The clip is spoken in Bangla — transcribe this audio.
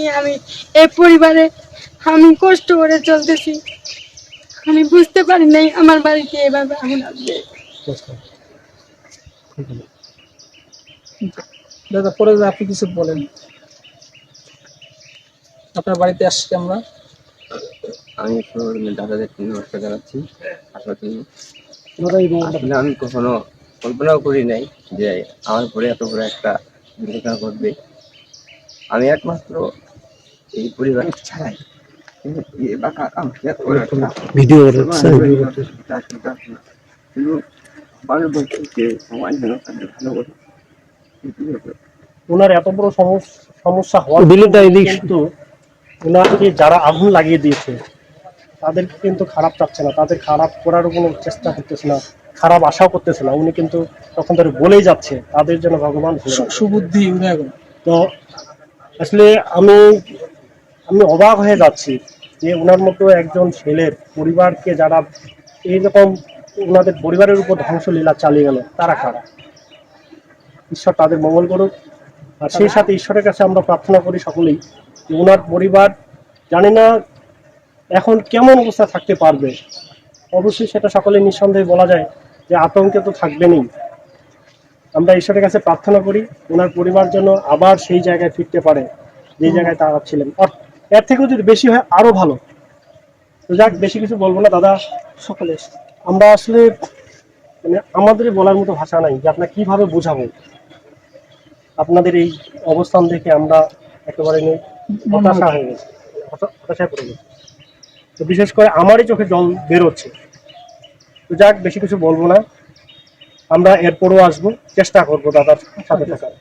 নিয়ে আমি এই পরিবারে আমি কষ্ট করে চলতেছি। আমি বুঝতে পারি নাই আমার বাড়িতে এভাবে আগুন আসবে। দাদা পরে আপনি কিছু বলেন। আপনার বাড়িতে আসছি আমরা। আমি দাদাদেরকে নমস্কার জানাচ্ছি। আসলে আমি কখনো কল্পনাও করি নাই যে আমার পরে এত বড় একটা দুর্ঘটনা ঘটবে। আমি একমাত্র এই পরিবার ছাড়াই ভিডিও ওনার এত বড় সমস্যা হওয়ার কিন্তু ওনাকে যারা আগুন লাগিয়ে দিয়েছে তাদেরকে কিন্তু খারাপ চাচ্ছে না, তাদের খারাপ করারও কোনো চেষ্টা করতেছে না, খারাপ আশাও করতেছে না। উনি কিন্তু তখন ধরে বলেই যাচ্ছে তাদের জন্য ভগবান সুবুদ্ধি। তো আসলে আমি অবাক হয়ে যাচ্ছি যে ওনার মতো একজন ছেলের পরিবারকে যারা এইরকম ওনাদের পরিবারের উপর ধ্বংসলীলা চালিয়ে গেল তারা কারা। ঈশ্বর তাদের মঙ্গল করুক। আর সেই সাথে ঈশ্বরের কাছে আমরা প্রার্থনা করি সকলেই যে ওনার পরিবার জানি না এখন কেমন অবস্থা থাকতে পারবে। অবশ্যই সেটা সকলে নিঃসন্দেহে বলা যায় যে আতঙ্কে তো থাকবেনই। আমরা ঈশ্বরের কাছে প্রার্থনা করি ওনার পরিবার যেন আবার সেই জায়গায় ফিরতে পারে যে জায়গায় তারা ছিলেন। এর থেকেও যদি বেশি হয় আরো ভালো। তো যাক, বেশি কিছু বলবো না দাদা। সকলে আমরা আসলে মানে আমাদের বলার মতো ভাষা নাই যে আপনার কিভাবে বোঝাবো। আপনাদের এই অবস্থান দেখে আমরা একেবারে হতাশা হয়ে গেছি, হতাশায় পড়ে গেছি। তো বিশেষ করে আমারই চোখে জল বেরোচ্ছে। তো যাক, বেশি কিছু বলবো না। আমরা এরপরও আসবো, চেষ্টা করবো দাদার সাথে থাকার।